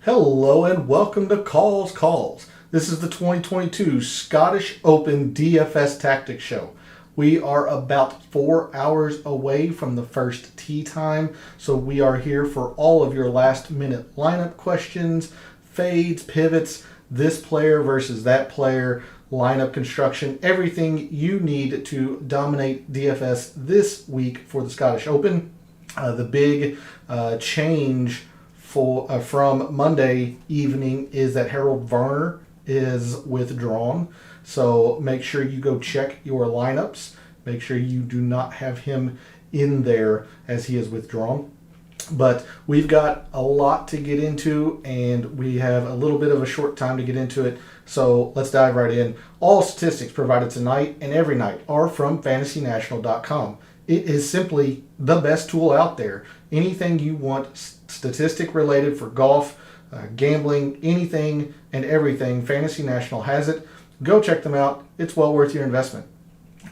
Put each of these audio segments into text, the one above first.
Hello and welcome to Calls. This is the 2022 Scottish Open DFS Tactics show. We are about 4 hours away from the first tee time, so we are here for all of your last minute lineup questions, fades, pivots, this player versus that player, lineup construction, everything you need to dominate DFS this week for the Scottish Open. The big change from Monday evening is that Harold Varner is withdrawn. So make sure you go check your lineups. Make sure you do not have him in there as he is withdrawn. But we've got a lot to get into, and we have a little bit of a short time to get into it. So let's dive right in. All statistics provided tonight and every night are from fantasynational.com. It is simply the best tool out there. Anything you want statistic related for golf, gambling, anything and everything, Fantasy National has it. Go check them out. It's well worth your investment.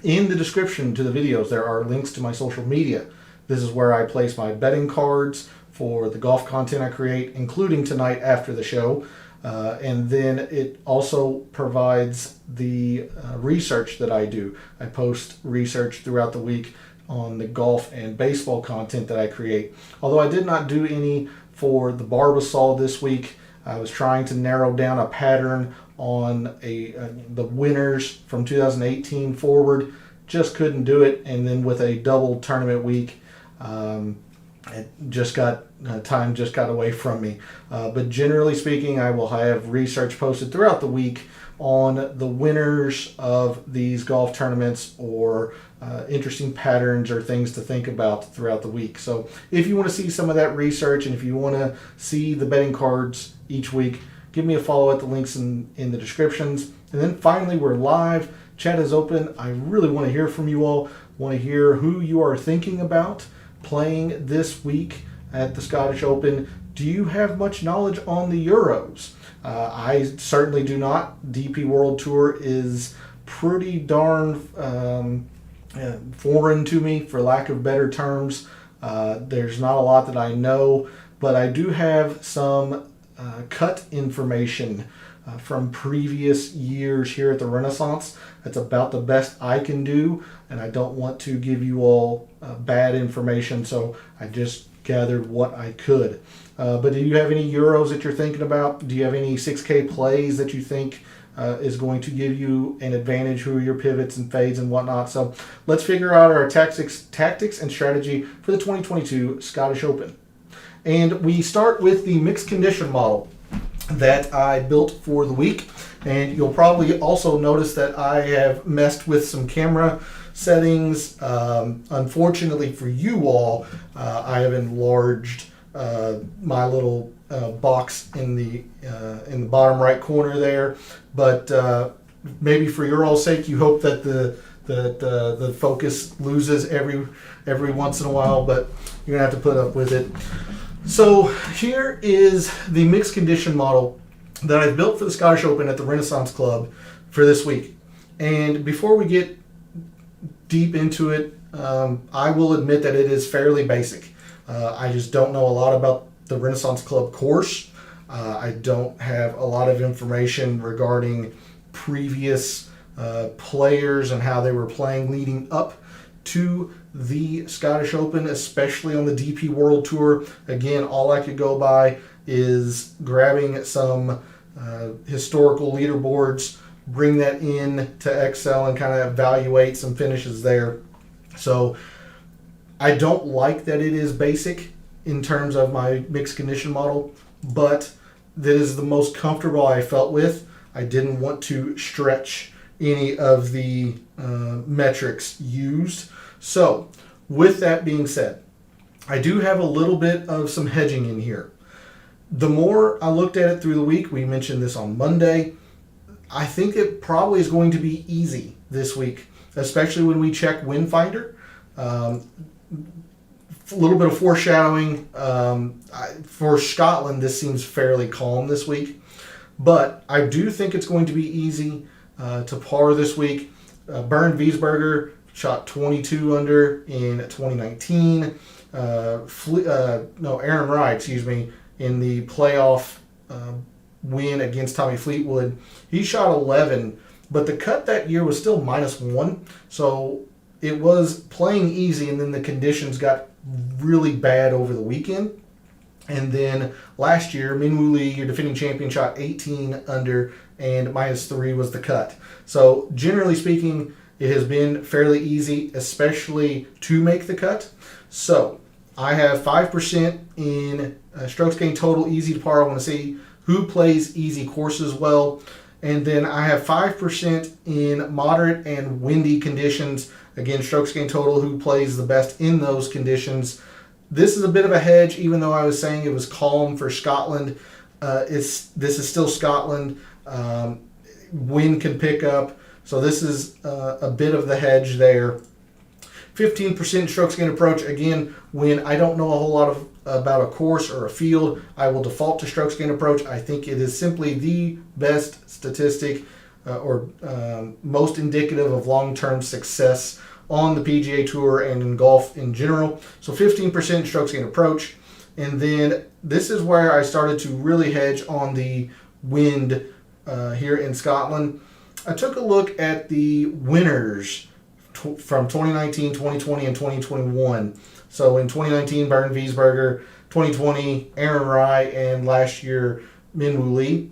In the description to the videos, there are links to my social media. This is where I place my betting cards for the golf content I create, including tonight after the show. And then it also provides the research that I do. I post research throughout the week on the golf and baseball content that I create. Although I did not do any for the Barbasol this week, I was trying to narrow down a pattern on the winners from 2018 forward. Just couldn't do it, and then with a double tournament week, it just got time just got away from me. But generally speaking, I will have research posted throughout the week on the winners of these golf tournaments or interesting patterns or things to think about throughout the week. So if you want to see some of that research and if you want to see the betting cards each week, give me a follow at the links in the descriptions. And then finally, we're live. Chat is open. I really want to hear from you all. Want to hear who you are thinking about playing this week at the Scottish Open. Do you have much knowledge on the Euros? I certainly do not. DP World Tour is pretty darn foreign to me, for lack of better terms. There's not a lot that I know, but I do have some cut information from previous years here at the Renaissance. That's about the best I can do, and I don't want to give you all bad information, so I just gathered what I could. But do you have any Euros that you're thinking about? Do you have any 6K plays that you think is going to give you an advantage? Who are your pivots and fades and whatnot? So let's figure out our tactics and strategy for the 2022 Scottish Open. And we start with the mixed condition model that I built for the week. And you'll probably also notice that I have messed with some camera settings. Unfortunately for you all, I have enlarged my little box in the bottom right corner there. But maybe for your all sake, you hope that the focus loses every once in a while, but you're gonna have to put up with it. So here is the mixed condition model that I've built for the Scottish Open at the Renaissance Club for this week. And before we get deep into it, I will admit that it is fairly basic. I just don't know a lot about the Renaissance Club course. I don't have a lot of information regarding previous players and how they were playing leading up to the Scottish Open, especially on the DP World Tour. Again, all I could go by is grabbing some historical leaderboards, bring that in to Excel and kind of evaluate some finishes there. So I don't like that it is basic in terms of my mixed condition model, but that is the most comfortable I felt with. I didn't want to stretch any of the metrics used. So with that being said, I do have a little bit of some hedging in here. The more I looked at it through the week, we mentioned this on Monday, I think it probably is going to be easy this week, especially when we check Windfinder. A little bit of foreshadowing. For Scotland, this seems fairly calm this week, but I do think it's going to be easy to par this week. Bernd Wiesberger shot 22 under in 2019. Aaron Rai, in the playoff win against Tommy Fleetwood. He shot 11, but the cut that year was still -1. So it was playing easy, and then the conditions got really bad over the weekend. And then last year, Minwoo Lee, your defending champion, shot 18 under, and -3 was the cut. So generally speaking, it has been fairly easy, especially to make the cut. So I have 5% in strokes gained total, easy to par. I want to see who plays easy courses well. And then I have 5% in moderate and windy conditions. Again, strokes gained total, who plays the best in those conditions. This is a bit of a hedge, even though I was saying it was calm for Scotland. This is still Scotland. Wind can pick up. So this is a bit of the hedge there. 15% strokes gained approach. Again, when I don't know a whole lot about a course or a field, I will default to strokes gained approach. I think it is simply the best statistic or most indicative of long-term success on the PGA Tour and in golf in general. So 15% strokes gained approach. And then this is where I started to really hedge on the wind here in Scotland. I took a look at the winners from 2019, 2020, and 2021. So in 2019, Bernd Wiesberger, 2020, Aaron Rai, and last year, Minwoo Lee.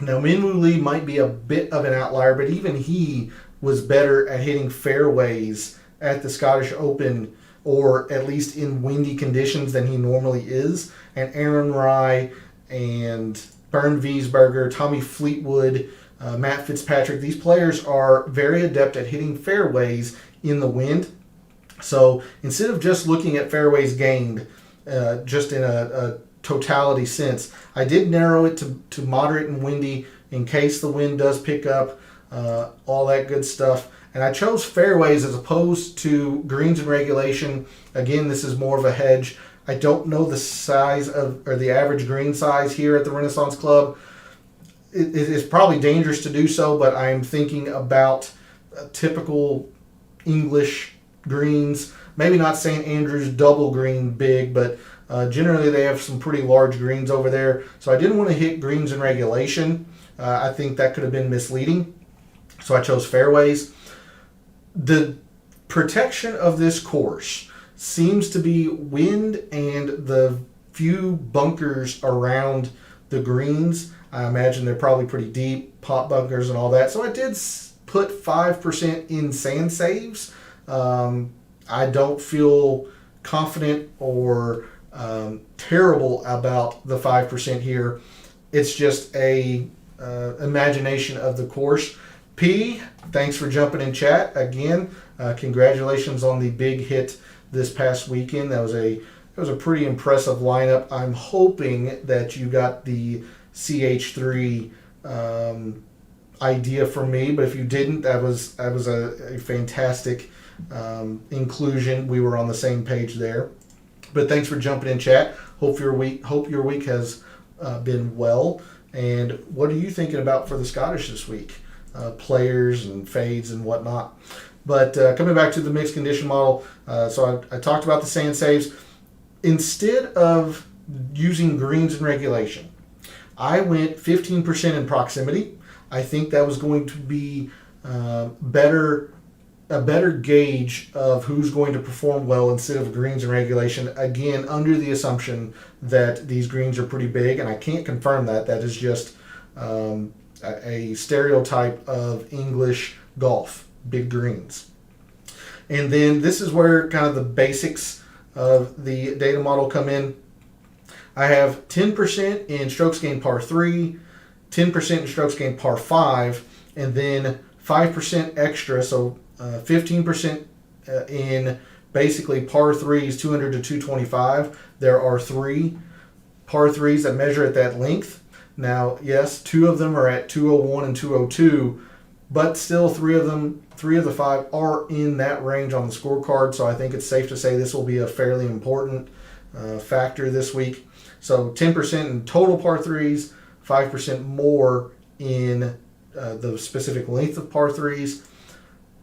Now, Minwoo Lee might be a bit of an outlier, but even he was better at hitting fairways at the Scottish Open, or at least in windy conditions, than he normally is. And Aaron Rai and Bernd Wiesberger, Tommy Fleetwood, Matt Fitzpatrick, these players are very adept at hitting fairways in the wind. So instead of just looking at fairways gained, just in a totality sense, I did narrow it to moderate and windy in case the wind does pick up, all that good stuff. And I chose fairways as opposed to greens and regulation. Again, this is more of a hedge. I don't know the size of, or the average green size here at the Renaissance Club. It is probably dangerous to do so, but I am thinking about typical English greens. Maybe not St. Andrews double green big, but generally they have some pretty large greens over there. So I didn't want to hit greens in regulation. I think that could have been misleading. So I chose fairways. The protection of this course seems to be wind and the few bunkers around the greens. I imagine they're probably pretty deep, pot bunkers and all that. So I did put 5% in sand saves. I don't feel confident or terrible about the 5% here. It's just a imagination of the course. P, thanks for jumping in chat again. Congratulations on the big hit this past weekend. That was a pretty impressive lineup. I'm hoping that you got the CH3 idea from me, but if you didn't, that was a fantastic inclusion. We were on the same page there. But thanks for jumping in chat. Hope your week has been well. And what are you thinking about for the Scottish this week? Players and fades and whatnot. But coming back to the mixed condition model, so I talked about the sand saves. Instead of using greens in regulation, I went 15% in proximity. I think that was going to be a better gauge of who's going to perform well instead of greens in regulation. Again, under the assumption that these greens are pretty big, and I can't confirm that. That is just a stereotype of English golf, big greens. And then this is where kind of the basics of the data model come in. I have 10% in strokes gained par 3, 10% in strokes gained par 5, and then 5% extra, so 15% in basically par 3s, 200 to 225. There are 3 par 3s that measure at that length. Now, yes, 2 of them are at 201 and 202, but still 3 of the 5 are in that range on the scorecard, so I think it's safe to say this will be a fairly important factor this week. So 10% in total par 3s, 5% more in the specific length of par 3s,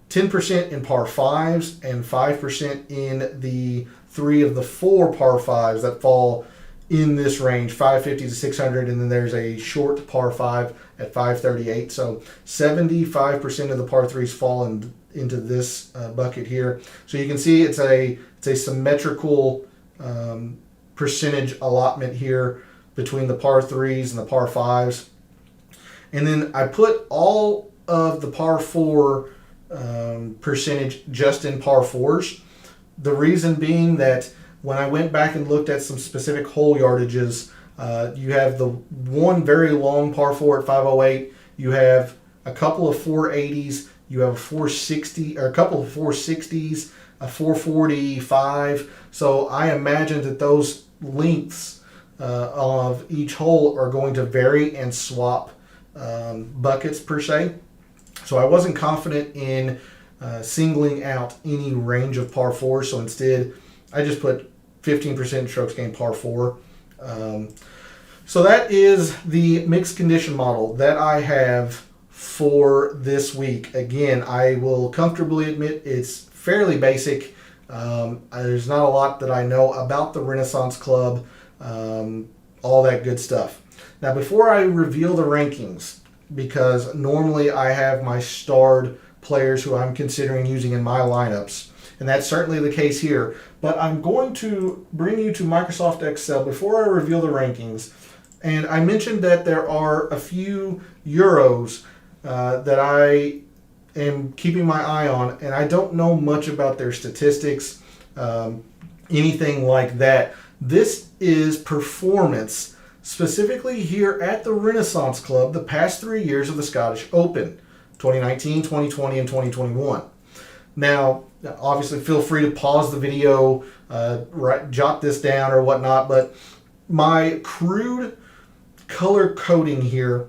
10% in par 5s, and 5% in the 3 of the 4 par 5s that fall in this range, 550 to 600, and then there's a short par 5 at 538. So 75% of the par 3s fall into this bucket here. So you can see it's a symmetrical percentage allotment here between the par 3s and the par 5s. And then I put all of the par 4 percentage just in par 4s. The reason being that when I went back and looked at some specific hole yardages, you have the one very long par 4 at 508. You have a couple of 480s. You have a 460 or a couple of 460s, a 445. So I imagine that those lengths of each hole are going to vary and swap buckets per se. So I wasn't confident in singling out any range of par 4. So instead, I just put 15% strokes gained par 4. So that is the mixed condition model that I have for this week. Again, I will comfortably admit it's fairly basic. There's not a lot that I know about the Renaissance Club, all that good stuff. Now, before I reveal the rankings, because normally I have my starred players who I'm considering using in my lineups, and that's certainly the case here. But I'm going to bring you to Microsoft Excel before I reveal the rankings. And I mentioned that there are a few Euros that I am keeping my eye on, and I don't know much about their statistics, anything like that. This is performance, specifically here at the Renaissance Club, the past 3 years of the Scottish Open, 2019, 2020, and 2021. Now, obviously, feel free to pause the video, jot this down or whatnot, but my crude color coding here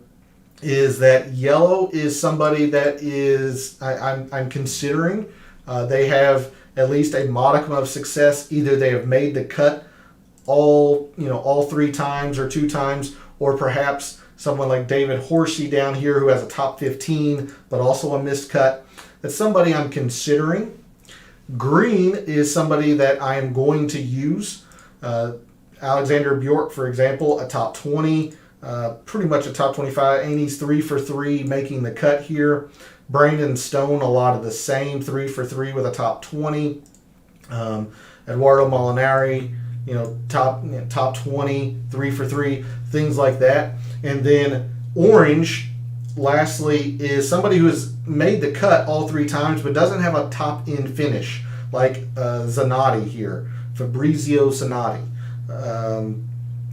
is that yellow is somebody that is I'm considering. They have at least a modicum of success. Either they have made the cut all 3 times or 2 times, or perhaps someone like David Horsey down here who has a top 15 but also a missed cut. That's somebody I'm considering. Green is somebody that I am going to use. Alexander Bjork, for example, a top 20, pretty much a top 25, and he's 3 for 3 making the cut here. Brandon Stone, a lot of the same, 3 for 3 with a top 20. Eduardo Molinari, top 20, 3 for 3, things like that. And then orange, lastly, is somebody who has made the cut all 3 times but doesn't have a top-end finish, like Zanotti here, Fabrizio Zanotti.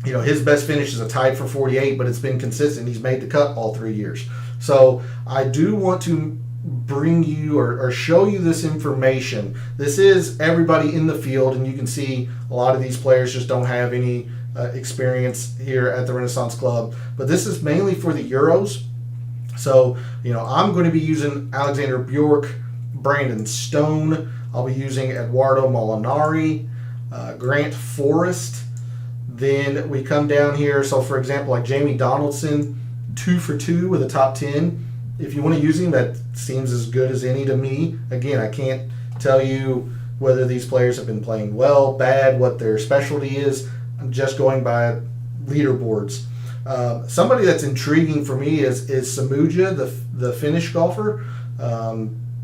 His best finish is a tied for 48, but it's been consistent. He's made the cut all 3 years. So I do want to bring you or show you this information. This is everybody in the field, and you can see a lot of these players just don't have any experience here at the Renaissance Club. But this is mainly for the Euros. So, I'm going to be using Alexander Bjork, Brandon Stone. I'll be using Eduardo Molinari, Grant Forrest. Then we come down here. So, for example, like Jamie Donaldson, 2 for 2 with a top 10. If you want to use him, that seems as good as any to me. Again, I can't tell you whether these players have been playing well, bad, what their specialty is. I'm just going by leaderboards. Somebody that's intriguing for me is Samuja, the Finnish golfer.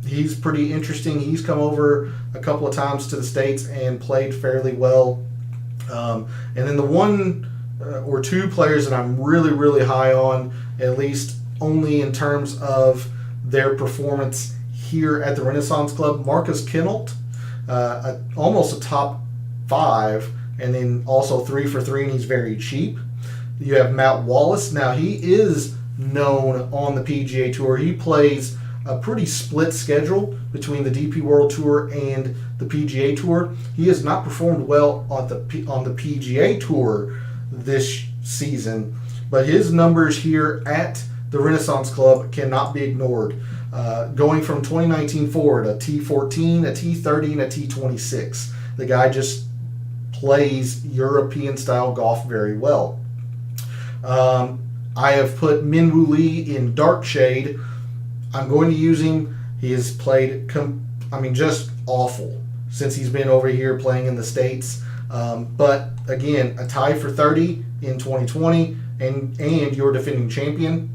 He's pretty interesting. He's come over a couple of times to the States and played fairly well. And then the one or 2 players that I'm really, really high on, at least only in terms of their performance here at the Renaissance Club, Marcus Kinnolt, almost a top 5, and then also 3 for 3, and he's very cheap. You have Matt Wallace. Now, he is known on the PGA Tour. He plays a pretty split schedule between the DP World Tour and the PGA Tour. He has not performed well on the PGA Tour this season, but his numbers here at the Renaissance Club cannot be ignored. Going from 2019 forward, a T14, a T30, and a T26. The guy just plays European-style golf very well. I have put Minwoo Lee in dark shade. I'm going to use him. He has played, just awful since he's been over here playing in the States. But again, a tie for 30 in 2020, and your defending champion.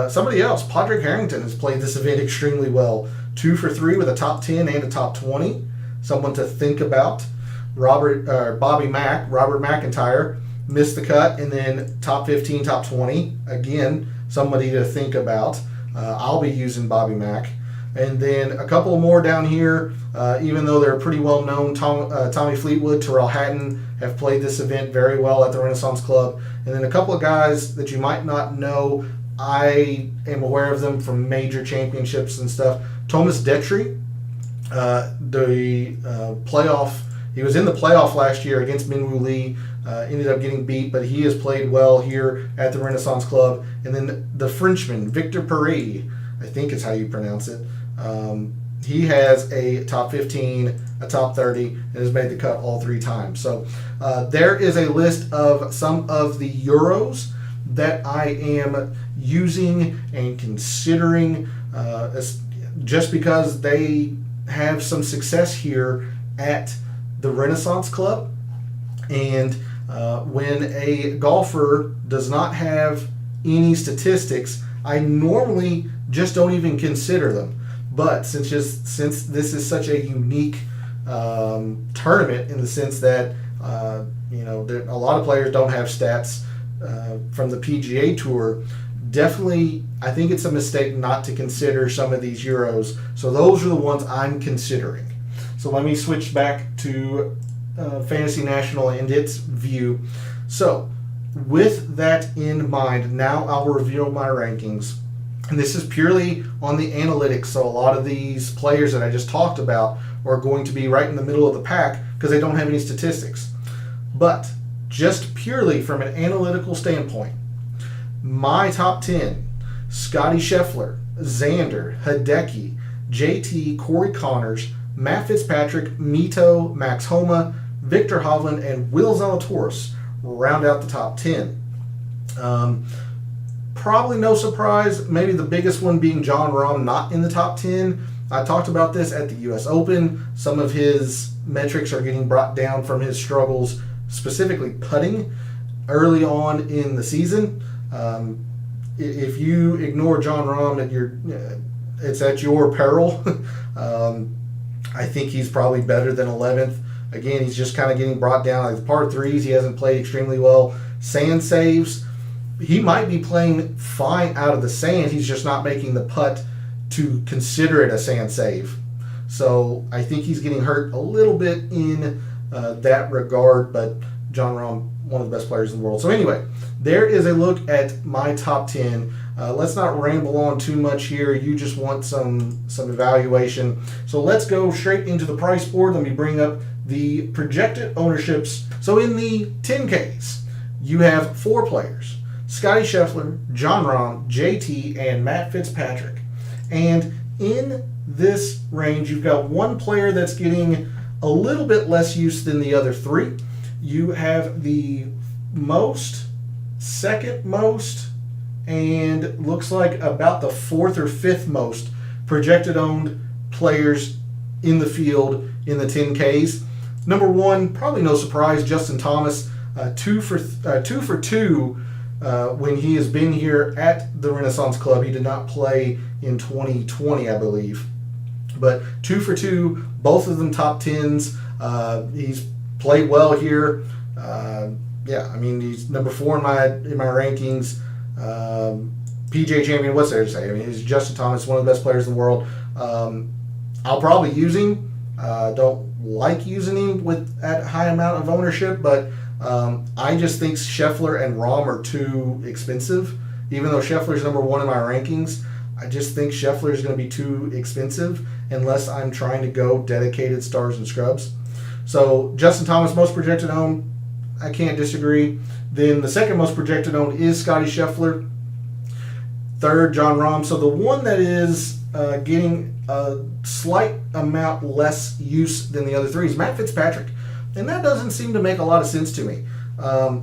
Somebody else, Padraig Harrington, has played this event extremely well. 2 for 3 with a top 10 and a top 20. Someone to think about. Robert McIntyre missed the cut, and then top 15, top 20. Again, somebody to think about. I'll be using Bobby Mack. And then a couple more down here, even though they're pretty well known. Tommy Fleetwood, Terrell Hatton have played this event very well at the Renaissance Club. And then a couple of guys that you might not know. I am aware of them from major championships and stuff. Thomas Detry, the playoff. He was in the playoff last year against Minwoo Lee. Ended up getting beat, but he has played well here at the Renaissance Club. And then the Frenchman, Victor Paris, I think is how you pronounce it. He has a top 15, a top 30, and has made the cut all 3 times. So there is a list of some of the Euros that I am using and considering just because they have some success here at the Renaissance Club. And when a golfer does not have any statistics, I normally just don't even consider them. But since this is such a unique tournament in the sense that a lot of players don't have stats from the PGA Tour, definitely I think it's a mistake not to consider some of these Euros. So those are the ones I'm considering. So let me switch back to Fantasy National and its view. So with that in mind, now I'll reveal my rankings. And this is purely on the analytics. So a lot of these players that I just talked about are going to be right in the middle of the pack because they don't have any statistics. But just purely from an analytical standpoint, my top 10, Scotty Scheffler, Xander, Hideki, JT, Corey Connors, Matt Fitzpatrick, Mito, Max Homa, Victor Hovland, and Will Zalatoris round out the top 10. Probably no surprise, maybe the biggest one being Jon Rahm not in the top 10. I talked about this at the U.S. Open. Some of his metrics are getting brought down from his struggles, specifically putting early on in the season. If you ignore Jon Rahm, it's at your peril. I think he's probably better than 11th. Again, he's just kind of getting brought down. Like the par 3s, he hasn't played extremely well. Sand saves, he might be playing fine out of the sand. He's just not making the putt to consider it a sand save. So I think he's getting hurt a little bit in that regard, but Jon Rahm, one of the best players in the world. So anyway, there is a look at my top 10. Let's not ramble on too much here. You just want some evaluation. So let's go straight into the price board. Let me bring up the projected ownerships. So in the 10Ks, you have 4 players: Scotty Scheffler, Jon Rahm, JT, and Matt Fitzpatrick. And in this range, you've got one player that's getting a little bit less use than the other 3. You have the most, second most, and looks like about the 4th or 5th most projected owned players in the field in the 10Ks. Number 1, probably no surprise, Justin Thomas, 2 for 2 when he has been here at the Renaissance Club. He did not play in 2020, I believe, but 2 for 2, both of them top 10s. He's played well here. He's number 4 in my rankings. PGA champion, what's there to say? I mean, he's Justin Thomas, one of the best players in the world. I'll probably use him. Don't like using him at a high amount of ownership, but I just think Scheffler and Rahm are too expensive. Even though Scheffler's number 1 in my rankings, I just think Scheffler is going to be too expensive unless I'm trying to go dedicated stars and scrubs. So Justin Thomas, most projected owned, I can't disagree. Then the second most projected owned is Scotty Scheffler. Third, Jon Rahm. So the one that is getting a slight amount less use than the other 3 is Matt Fitzpatrick. And that doesn't seem to make a lot of sense to me.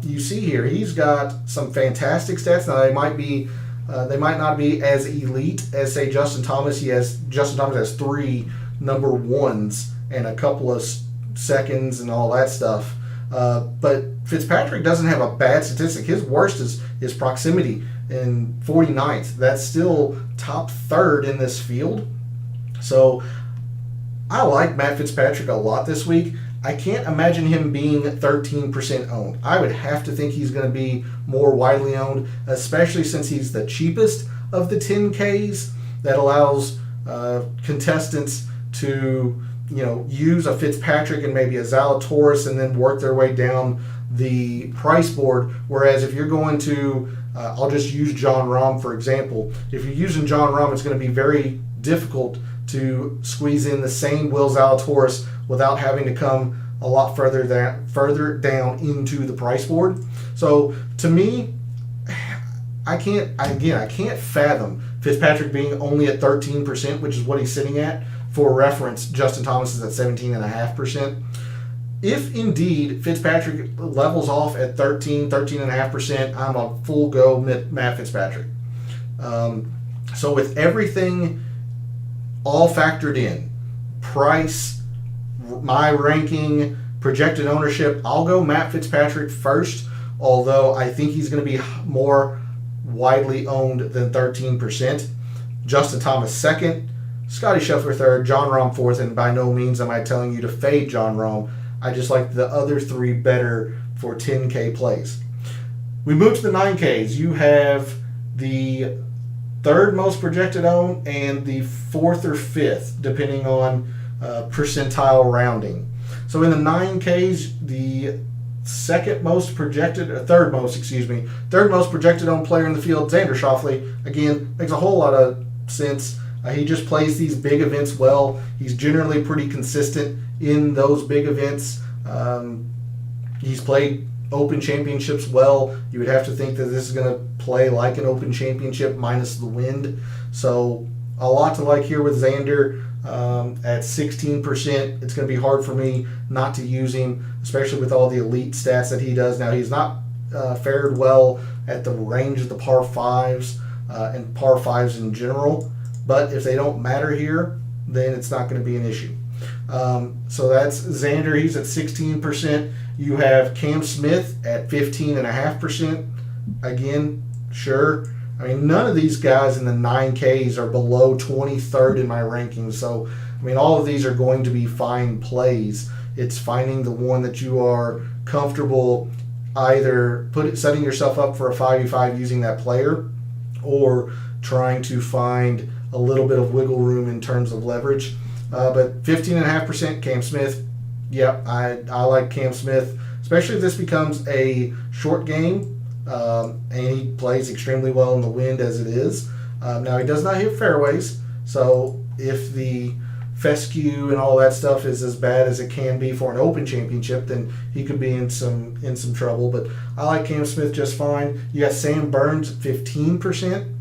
You see here, he's got some fantastic stats. Now, they might not be as elite as, say, Justin Thomas. Justin Thomas has 3 number 1s and a couple of seconds and all that stuff. But Fitzpatrick doesn't have a bad statistic. His worst is proximity in 49th. That's still top third in this field. So I like Matt Fitzpatrick a lot this week. I can't imagine him being 13% owned. I would have to think he's going to be more widely owned, especially since he's the cheapest of the 10Ks. That allows contestants to use a Fitzpatrick and maybe a Zalatoris and then work their way down the price board. Whereas if you're going to, I'll just use Jon Rahm for example. If you're using Jon Rahm, it's going to be very difficult to squeeze in the same Will Zalatoris without having to come a lot further down into the price board. So to me, I can't fathom Fitzpatrick being only at 13%, which is what he's sitting at. For reference, Justin Thomas is at 17.5%. If indeed Fitzpatrick levels off at 13.5%, I'm a full go Matt Fitzpatrick. So with everything all factored in, price, my ranking, projected ownership, I'll go Matt Fitzpatrick first, although I think he's going to be more widely owned than 13%. Justin Thomas second, Scotty Scheffler third, Jon Rahm fourth, and by no means am I telling you to fade Jon Rahm. I just like the other three better for 10K plays. We move to the 9Ks. You have the third most projected own and the fourth or fifth, depending on percentile rounding. So in the 9Ks, the third most projected own player in the field, Xander Schauffele, again, makes a whole lot of sense. He just plays these big events well. He's generally pretty consistent in those big events. He's played Open Championships well. You would have to think that this is going to play like an Open Championship minus the wind. So a lot to like here with Xander. At 16%, it's going to be hard for me not to use him, especially with all the elite stats that he does. Now, he's not fared well at the range of the par 5s and par 5s in general, but if they don't matter here, then it's not going to be an issue. So that's Xander. He's at 16%. You have Cam Smith at 15.5%. Again, sure. I mean, none of these guys in the 9Ks are below 23rd in my rankings. So, I mean, all of these are going to be fine plays. It's finding the one that you are comfortable either setting yourself up for a 5v5 using that player, or trying to find a little bit of wiggle room in terms of leverage. But 15.5% Cam Smith. Yep, I like Cam Smith, especially if this becomes a short game. And he plays extremely well in the wind as it is. Now, he does not hit fairways, so if the fescue and all that stuff is as bad as it can be for an Open Championship, then he could be in some trouble. But I like Cam Smith just fine. You got Sam Burns at 15%.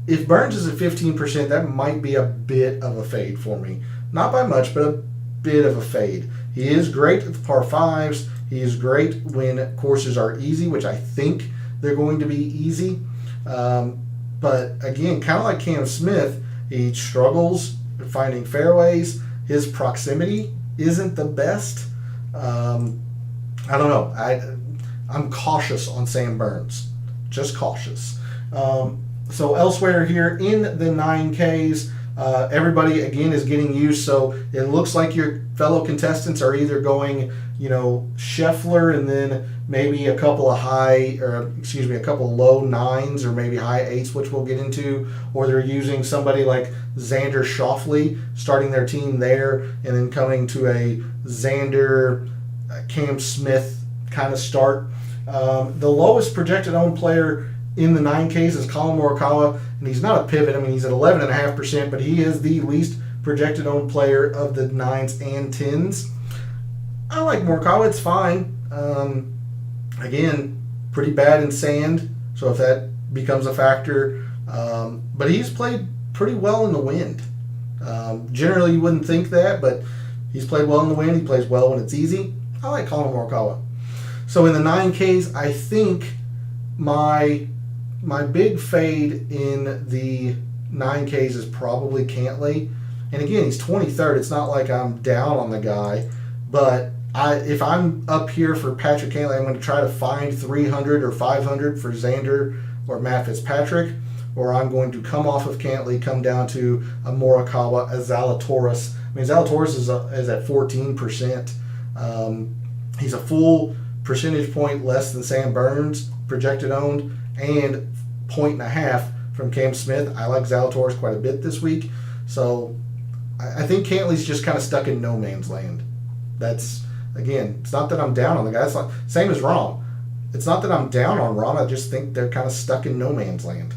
If Burns is at 15%, that might be a bit of a fade for me. Not by much, but a bit of a fade. He is great at the par 5s. He is great when courses are easy, which I think they're going to be easy. But again, kind of like Cam Smith, he struggles finding fairways. His proximity isn't the best. I don't know. I'm cautious on Sam Burns. Just cautious. So elsewhere here in the 9Ks, everybody again is getting used. So it looks like your fellow contestants are either going, Scheffler and then maybe a couple of a couple of low 9s or maybe high 8s, which we'll get into, or they're using somebody like Xander Schauffele, starting their team there, and then coming to a Xander, Cam Smith kind of start. The lowest projected owned player in the 9Ks is Colin Morikawa, and he's not a pivot. I mean, he's at 11.5%, but he is the least projected owned player of the 9s and 10s. I like Morikawa. It's fine. Again, pretty bad in sand, so if that becomes a factor. But he's played pretty well in the wind. Generally, you wouldn't think that, but he's played well in the wind. He plays well when it's easy. I like Colin Morikawa. So in the 9Ks, I think my big fade in the 9Ks is probably Cantlay. And again, he's 23rd. It's not like I'm down on the guy, but if I'm up here for Patrick Cantlay, I'm going to try to find 300 or 500 for Xander or Matt Fitzpatrick, or I'm going to come off of Cantlay, come down to a Morikawa, a Zalatoris. I mean, Zalatoris is at 14%. He's a full percentage point less than Sam Burns, projected owned, and 1.5 from Cam Smith. I like Zalatoris quite a bit this week. So I think Cantlay's just kind of stuck in no man's land. That's, again, it's not that I'm down on the guy. It's like, same as Rahm. It's not that I'm down on Rahm. I just think they're kind of stuck in no man's land.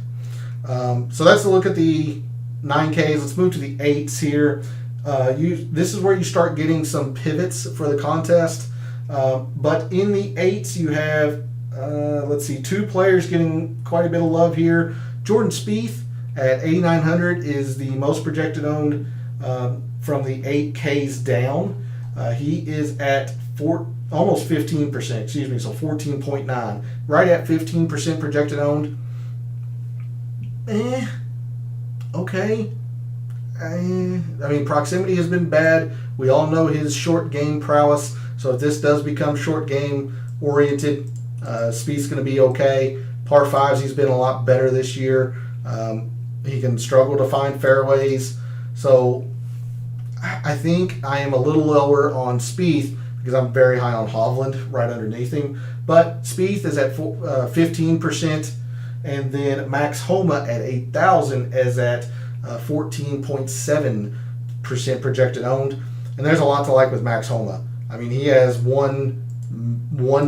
So that's a look at the 9Ks. Let's move to the 8s here. This is where you start getting some pivots for the contest. But in the 8s, you have, two players getting quite a bit of love here. Jordan Spieth at 8,900 is the most projected owned from the 8Ks down. He is at almost 15%, so 14.9. Right at 15% projected owned. Okay. I mean, proximity has been bad. We all know his short game prowess. So if this does become short game oriented, Spieth's going to be okay. Par 5s, he's been a lot better this year. He can struggle to find fairways. So I think I am a little lower on Spieth because I'm very high on Hovland right underneath him. But Spieth is at 15%, and then Max Homa at 8,000 is at 14.7% projected owned. And there's a lot to like with Max Homa. I mean, he has one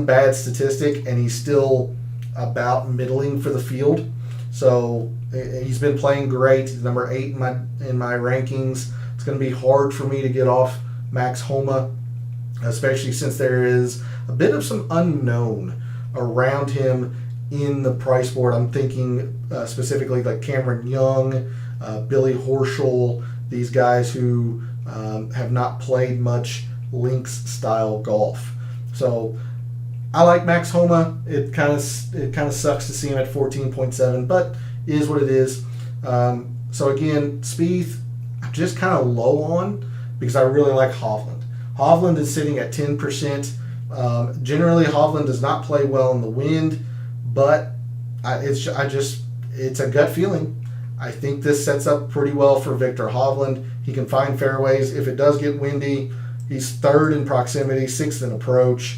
bad statistic, and he's still about middling for the field. So he's been playing great. He's number 8 in my rankings. It's going to be hard for me to get off Max Homa, especially since there is a bit of some unknown around him in the price board. I'm thinking specifically like Cameron Young, Billy Horschel, these guys who have not played much links-style golf. So I like Max Homa. It kind of sucks to see him at 14.7, but is what it is. So again, Spieth, I'm just kind of low on because I really like Hovland. Hovland is sitting at 10%. Generally, Hovland does not play well in the wind, but it's a gut feeling. I think this sets up pretty well for Victor Hovland. He can find fairways. If it does get windy, he's 3rd in proximity, 6th in approach.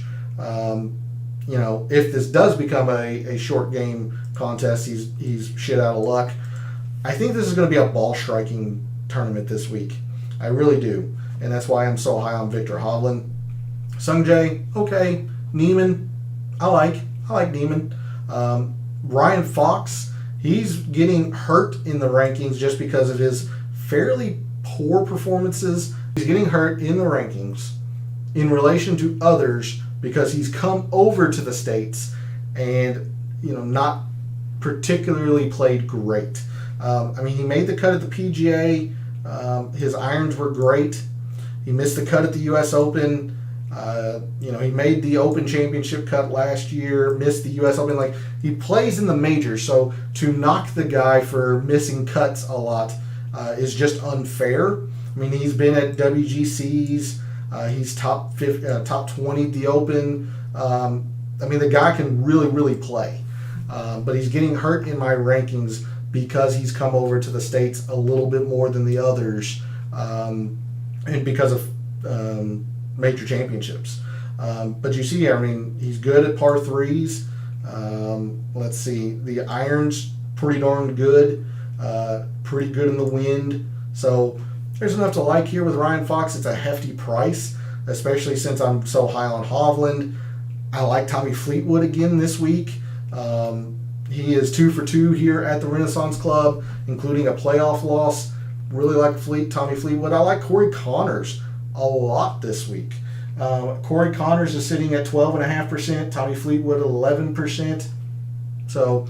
If this does become a short game contest, he's shit out of luck. I think this is going to be a ball striking tournament this week. I really do. And that's why I'm so high on Victor Hovland. Sungjae, okay. Neiman, I like Neiman. Ryan Fox, he's getting hurt in the rankings just because of his fairly poor performances. He's getting hurt in the rankings in relation to others because he's come over to the States and, not particularly played great. He made the cut at the PGA. His irons were great. He missed the cut at the U.S. Open. He made the Open Championship cut last year, missed the U.S. Open. He plays in the majors, so to knock the guy for missing cuts a lot is just unfair. I mean, he's been at WGCs. He's top 20 at the Open. The guy can really, really play. But he's getting hurt in my rankings because he's come over to the States a little bit more than the others, and because of major championships. But you see, he's good at par 3s. Let's see, the irons pretty darn good, pretty good in the wind. So there's enough to like here with Ryan Fox. It's a hefty price, especially since I'm so high on Hovland. I like Tommy Fleetwood again this week. He is 2 for 2 here at the Renaissance Club, including a playoff loss. Really like Tommy Fleetwood. I like Corey Connors a lot this week. Corey Connors is sitting at 12.5%. Tommy Fleetwood 11%. So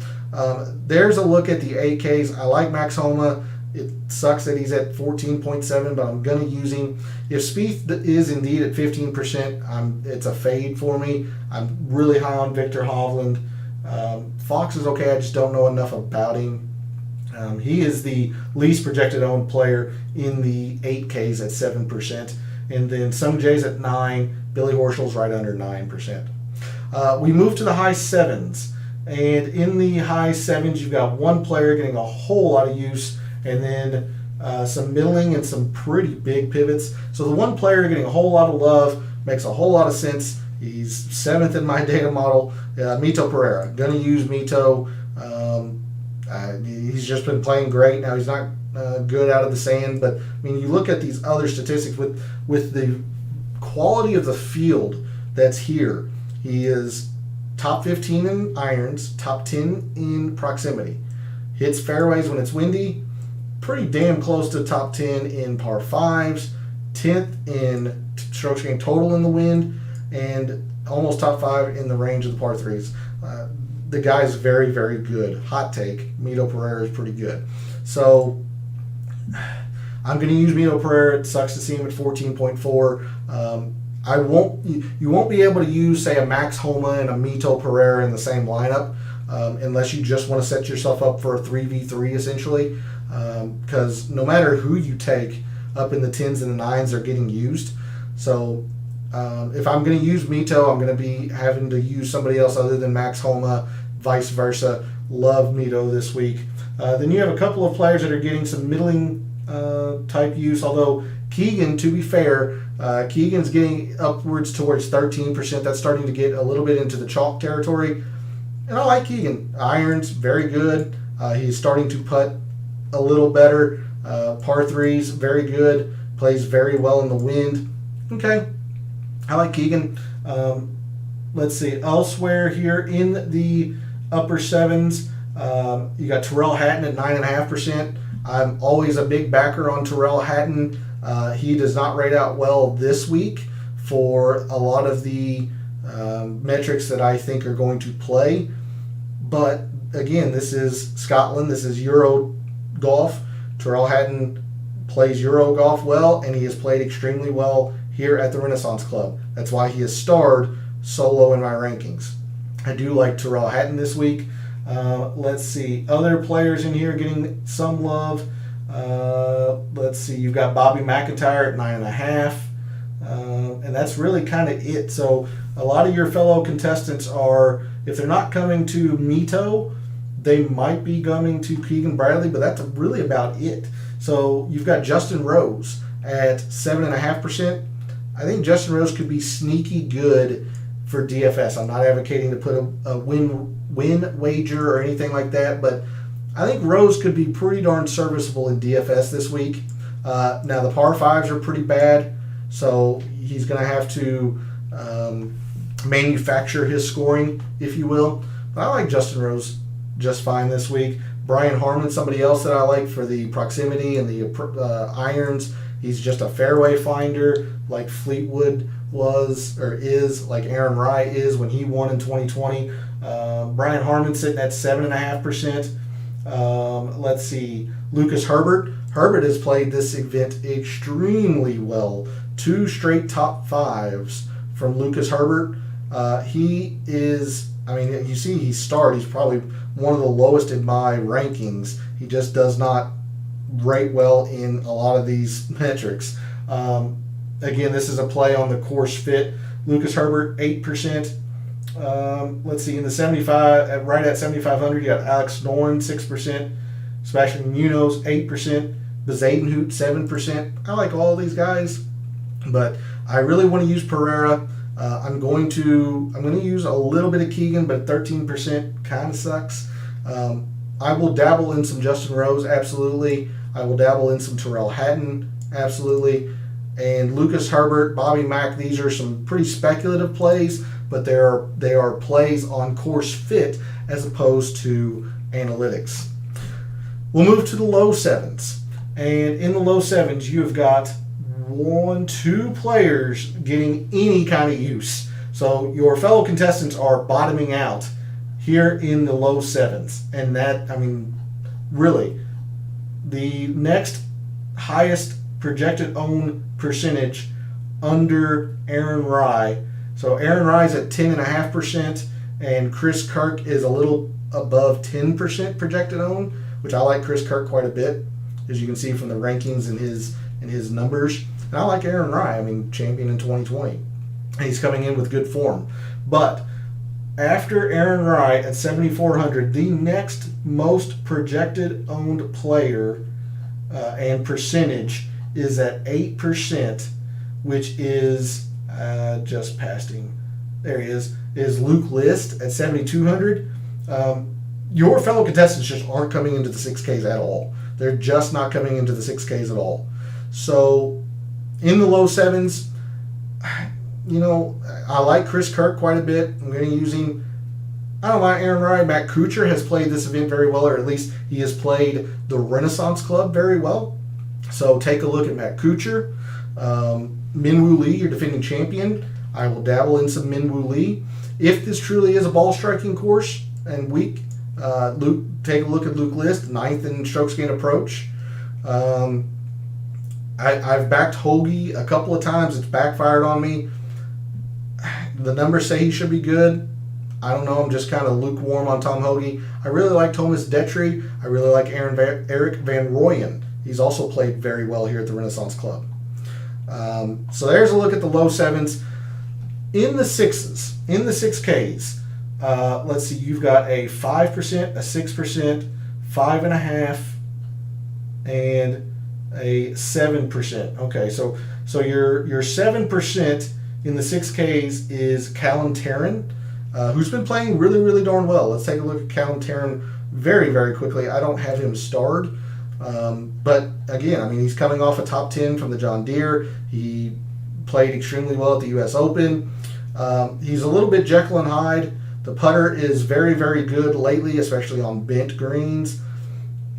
there's a look at the 8Ks. I like Max Homa. It sucks that he's at 14.7, but I'm going to use him. If Spieth is indeed at 15%, it's a fade for me. I'm really high on Victor Hovland. Fox is okay. I just don't know enough about him. He is the least projected owned player in the 8Ks at 7%. And then Sungjae's at 9, Billy Horschel's right under 9%. We move to the high sevens. And in the high sevens, you've got one player getting a whole lot of use, and then some middling and some pretty big pivots. So the one player getting a whole lot of love makes a whole lot of sense. He's 7th in my data model. Mito Pereira. Going to use Mito. He's just been playing great. Now he's not good out of the sand, but I mean, you look at these other statistics with the quality of the field that's here. He is top 15 in irons, top 10 in proximity. Hits fairways when it's windy, pretty damn close to top 10 in par 5s, 10th in strokes gained total in the wind, and almost top 5 in the range of the par 3s. The guy's very, very good. Hot take, Mito Pereira is pretty good. So I'm going to use Mito Pereira. It sucks to see him at 14.4. You won't be able to use, say, a Max Homa and a Mito Pereira in the same lineup unless you just want to set yourself up for a 3v3 essentially, because no matter who you take up in the 10s and the 9s, they're getting used. So if I'm going to use Mito, I'm going to be having to use somebody else other than Max Homa, vice versa. Love Mito this week. Then you have a couple of players that are getting some middling type use, although Keegan, to be fair, Keegan's getting upwards towards 13%. That's starting to get a little bit into the chalk territory. And I like Keegan. Irons, very good. He's starting to putt a little better. Par 3s, very good. Plays very well in the wind. Okay. I like Keegan. Let's see. Elsewhere here in the upper sevens, you got Tyrrell Hatton at 9.5%. I'm always a big backer on Tyrrell Hatton. He does not rate out well this week for a lot of the metrics that I think are going to play. But again, this is Scotland. This is Euro golf. Tyrrell Hatton plays Euro golf well, and he has played extremely well here at the Renaissance Club. That's why he is starred so low in my rankings. I do like Tyrrell Hatton this week. Let's see. Other players in here getting some love. Let's see. You've got Bobby McIntyre at 9.5. And that's really kind of it. So a lot of your fellow contestants are, if they're not coming to Mito, they might be coming to Keegan Bradley, but that's really about it. So you've got Justin Rose at 7.5%. I think Justin Rose could be sneaky good for DFS. I'm not advocating to put a win wager or anything like that, but I think Rose could be pretty darn serviceable in DFS this week. Now the par 5s are pretty bad, so he's going to have to manufacture his scoring, if you will. But I like Justin Rose just fine this week. Brian Harman, somebody else that I like for the proximity and the irons. He's just a fairway finder like Fleetwood was or is, like Aaron Rye is when he won in 2020. Brian Harman sitting at 7.5%. Let's see. Lucas Herbert. Herbert has played this event extremely well. 2 straight top 5s from Lucas Herbert. He is, I mean, you see he's starred. He's probably one of the lowest in my rankings. He just does not rate well in a lot of these metrics. Again, this is a play on the course fit. Lucas Herbert, 8%. Let's see, in the 75, right at 7,500, you got Alex Noren, 6%. Sebastian Munoz, 8%. Bezadenhout, 7%. I like all these guys, but I really want to use Pereira. I'm going to use a little bit of Keegan, but 13% kind of sucks. I will dabble in some Justin Rose, absolutely. I will dabble in some Tyrrell Hatton, absolutely. And Lucas Herbert, Bobby Mack, these are some pretty speculative plays, but they are plays on course fit as opposed to analytics. We'll move to the low sevens. And in the low sevens, you have got 2 players getting any kind of use. So your fellow contestants are bottoming out here in the low sevens. And that, I mean, really, the next highest projected own percentage under Aaron Rye. So Aaron Rye's at 10.5%, and Chris Kirk is a little above 10% projected own, which I like Chris Kirk quite a bit, as you can see from the rankings and his numbers. And I like Aaron Rye. I mean, champion in 2020. and he's coming in with good form. But after Aaron Rai at 7,400, the next most projected owned player and percentage is at 8%, which is just past him. There he is Luke List at 7,200. Your fellow contestants just aren't coming into the 6Ks at all. They're just not coming into the 6Ks at all. So in the low sevens, I like Chris Kirk quite a bit. I'm going to use him. I don't mind Aaron Rai. Matt Kuchar has played this event very well, or at least he has played the Renaissance Club very well. So take a look at Matt Kuchar. Minwoo Lee, your defending champion. I will dabble in some Minwoo Lee. If this truly is a ball striking course and week, take a look at Luke List, 9th in strokes gained approach. I've backed Hoagie a couple of times. It's backfired on me. The numbers say he should be good. I don't know. I'm just kind of lukewarm on Tom Hoagie. I really like Thomas Detry. I really like Eric Van Rooyen. He's also played very well here at the Renaissance Club. So there's a look at the low sevens. In the sixes, in the 6Ks, let's see, you've got a 5%, a 6%, 5.5%, and a 7%. Okay, so your 7% in the 6Ks is Callum Tarren, who's been playing really, really darn well. Let's take a look at Callum Tarren very, very quickly. I don't have him starred, but again, he's coming off a top 10 from the John Deere. He played extremely well at the U.S. Open. He's a little bit Jekyll and Hyde. The putter is very, very good lately, especially on bent greens.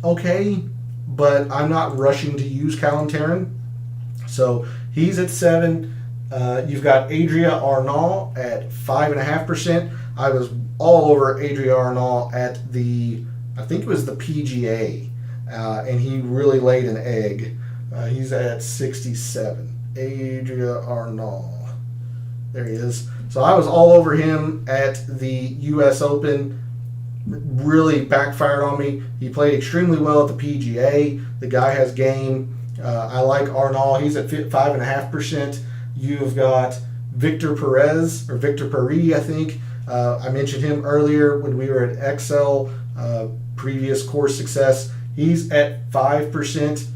Okay, but I'm not rushing to use Callum Tarren. So he's at 7. You've got Adria Arnault at 5.5%. I was all over Adria Arnault at I think it was the PGA, and he really laid an egg. He's at 67. Adria Arnault. There he is. So I was all over him at the U.S. Open. Really backfired on me. He played extremely well at the PGA. The guy has game. I like Arnault. He's at 5.5%. You've got Victor Perez, or Victor Paris, I think. I mentioned him earlier when we were at XL, previous course success. He's at 5%.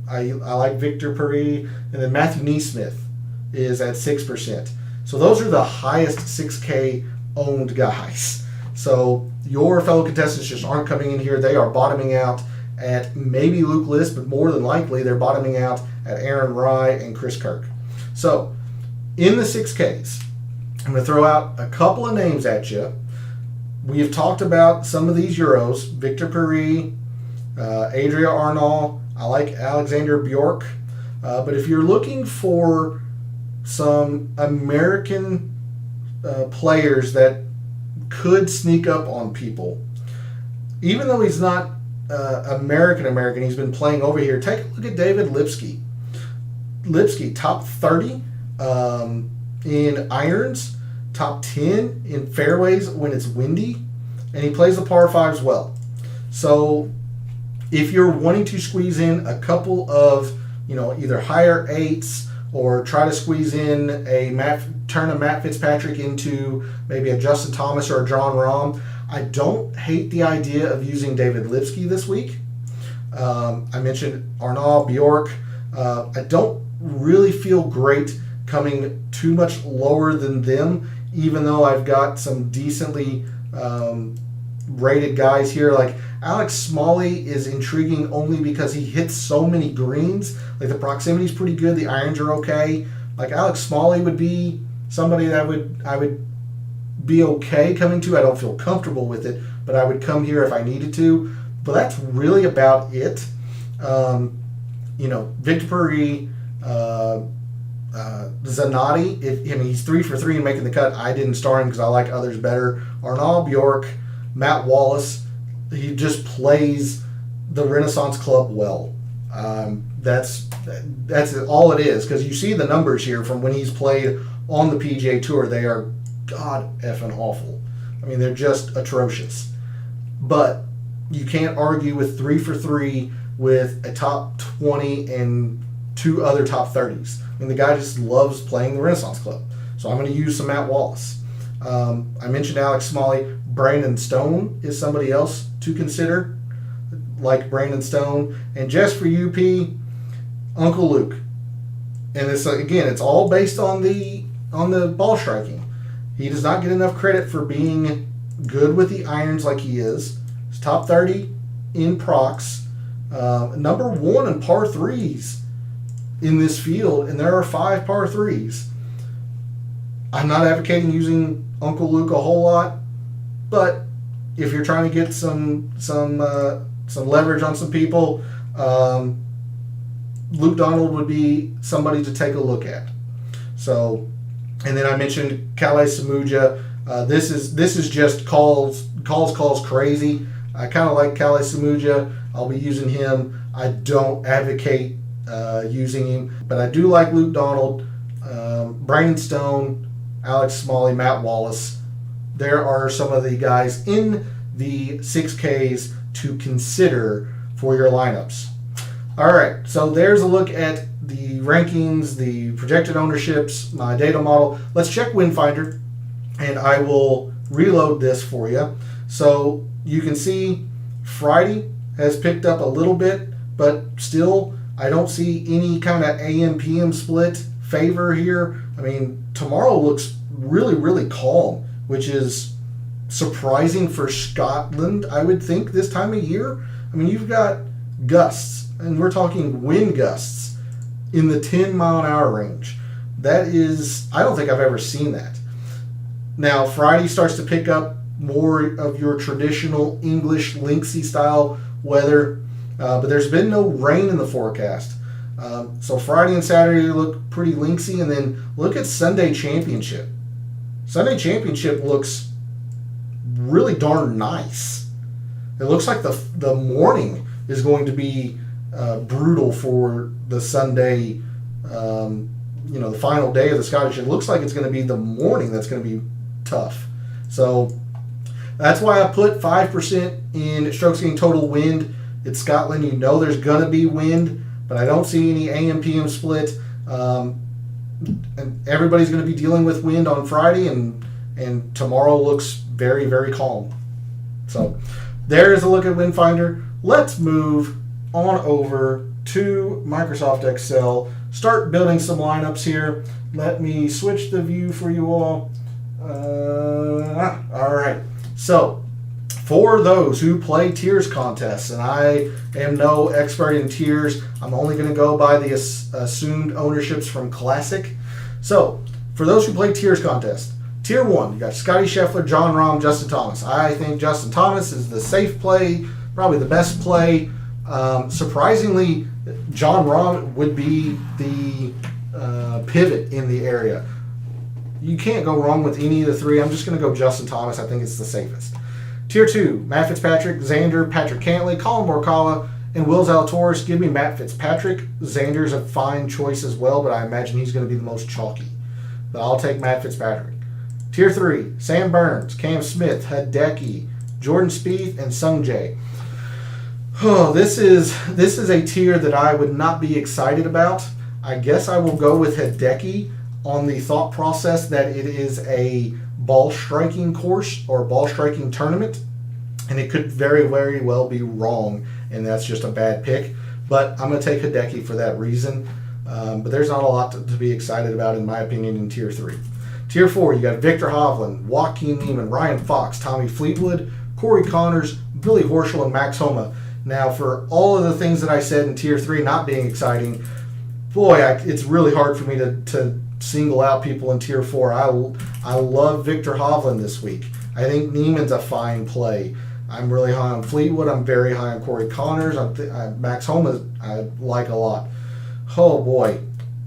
I like Victor Paris. And then Matthew Neesmith is at 6%. So those are the highest 6K owned guys. So your fellow contestants just aren't coming in here. They are bottoming out at maybe Luke List, but more than likely they're bottoming out at Aaron Rai and Chris Kirk. So in the 6Ks, I'm going to throw out a couple of names at you. We have talked about some of these Euros. Victor Paris, Adria Arnault. I like Alexander Bjork. But if you're looking for some American players that could sneak up on people, even though he's not American, he's been playing over here. Take a look at David Lipsky. Lipsky, top 30 in irons, top 10 in fairways when it's windy, and he plays the par 5s well. So if you're wanting to squeeze in a couple of, either higher 8s or try to squeeze in turn a Matt Fitzpatrick into maybe a Justin Thomas or a Jon Rahm, I don't hate the idea of using David Lipsky this week. I mentioned Arnault, Bjork. I don't really feel great coming too much lower than them, even though I've got some decently rated guys here. Like Alex Smalley is intriguing only because he hits so many greens. Like the proximity is pretty good, the irons are okay. Like Alex Smalley would be somebody that I would be okay coming to. I don't feel comfortable with it, but I would come here if I needed to. But that's really about it. Victor Paris, Zanotti, he's 3 for 3 in making the cut. I didn't start him because I like others better. Arnault, Bjork, Matt Wallace. He just plays the Renaissance Club well. That's all it is, because you see the numbers here from when he's played on the PGA Tour. They are god effing awful. They're just atrocious. But you can't argue with 3 for 3 with a top 20 and 2 other top 30s. The guy just loves playing the Renaissance Club. So I'm going to use some Matt Wallace. I mentioned Alex Smalley. Brandon Stone is somebody else to consider, like Brandon Stone. And just for UP, Uncle Luke. And it's again, it's all based on the ball striking. He does not get enough credit for being good with the irons like he is. He's top 30 in procs, number 1 in par 3s in this field, and there are 5 par 3s. I'm not advocating using Uncle Luke a whole lot, but if you're trying to get some leverage on some people, Luke Donald would be somebody to take a look at. So, and then I mentioned Calais Samuja. This is just calls crazy. I kind of like Calais Samuja. I'll be using him. I don't advocate using him, but I do like Luke Donald, Brandon Stone, Alex Smalley, Matt Wallace. There are some of the guys in the 6Ks to consider for your lineups. All right, so there's a look at the rankings, the projected ownerships, my data model. Let's check Windfinder, and I will reload this for you. So you can see Friday has picked up a little bit, but still I don't see any kind of AM-PM split favor here. I mean, tomorrow looks really, really calm, which is surprising for Scotland, I would think, this time of year. I mean, you've got gusts, and we're talking wind gusts in the 10-mile-an-hour range. That is, I don't think I've ever seen that. Now, Friday starts to pick up more of your traditional English linksy style weather, but there's been no rain in the forecast. So Friday and Saturday look pretty linksy, and then look at Sunday Championship. Sunday Championship looks really darn nice. It looks like the morning is going to be brutal for the Sunday, the final day of the Scottish. It looks like it's going to be the morning that's going to be tough. So that's why I put 5% in strokes gained total wind. It's Scotland. You know there's going to be wind, but I don't see any AM-PM split. And everybody's going to be dealing with wind on Friday, and tomorrow looks very, very calm. So there's a look at Windfinder. Let's move on over to Microsoft Excel. Start building some lineups here. Let me switch the view for you all. All right. So for those who play tiers contests, and I am no expert in tiers, I'm only going to go by the assumed ownerships from Classic. So for those who play tiers contest, Tier 1, you got Scotty Scheffler, John Rahm, Justin Thomas. I think Justin Thomas is the safe play, probably the best play. Surprisingly, John Rahm would be the pivot in the area. You can't go wrong with any of the three. I'm just going to go Justin Thomas. I think it's the safest. Tier 2, Matt Fitzpatrick, Xander, Patrick Cantlay, Colin Morikawa, and Will Zalatoris. Give me Matt Fitzpatrick. Xander's a fine choice as well, but I imagine he's going to be the most chalky. But I'll take Matt Fitzpatrick. Tier 3, Sam Burns, Cam Smith, Hideki, Jordan Spieth, and Sung Jae. Oh, this is a tier that I would not be excited about. I guess I will go with Hideki on the thought process that it is a ball striking course or ball striking tournament, and it could very, very well be wrong, and that's just a bad pick. But I'm going to take Hideki for that reason. But there's not a lot to be excited about, in my opinion, in Tier 3. Tier 4, you got Victor Hovland, Joaquin Niemann, Ryan Fox, Tommy Fleetwood, Corey Connors, Billy Horschel, and Max Homa. Now, for all of the things that I said in Tier 3 not being exciting, boy, it's really hard for me to single out people in Tier 4. I love Victor Hovland this week. I think Niemann's a fine play. I'm really high on Fleetwood. I'm very high on Corey Connors. Max Homa I like a lot. Oh, boy.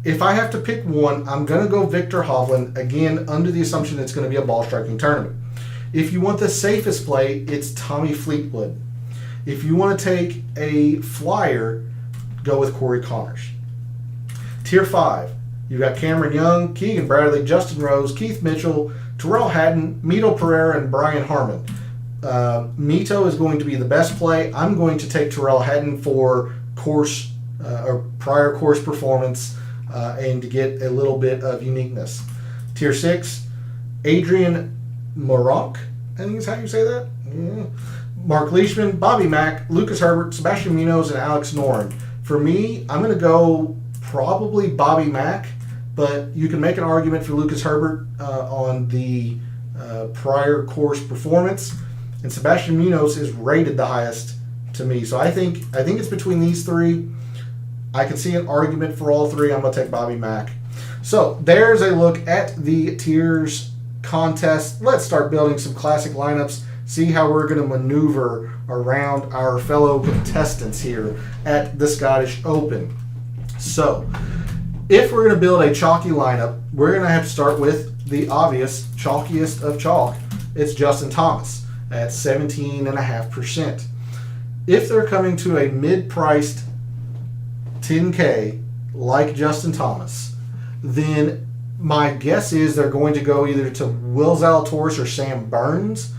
If I have to pick one, I'm going to go Victor Hovland, again, under the assumption it's going to be a ball striking tournament. If you want the safest play, it's Tommy Fleetwood. If you want to take a flyer, go with Corey Connors. Tier 5, you've got Cameron Young, Keegan Bradley, Justin Rose, Keith Mitchell, Terrell Hatton, Mito Pereira, and Brian Harmon. Mito is going to be the best play. I'm going to take Terrell Hatton for course or prior course performance and to get a little bit of uniqueness. Tier 6, Adrian Moronk, I think is how you say that. Yeah. Mark Leishman, Bobby Mack, Lucas Herbert, Sebastian Munoz, and Alex Noren. For me, I'm going to go probably Bobby Mack, but you can make an argument for Lucas Herbert on the prior course performance, and Sebastian Munoz is rated the highest to me. So I think it's between these three. I can see an argument for all three. I'm going to take Bobby Mack. So there's a look at the tiers contest. Let's start building some classic lineups, see how we're going to maneuver around our fellow contestants here at the Scottish Open. So if we're going to build a chalky lineup, we're going to have to start with the obvious chalkiest of chalk. It's Justin Thomas at 17.5%. If they're coming to a mid-priced 10K like Justin Thomas, then my guess is they're going to go either to Will Zalatoris or Sam Burns.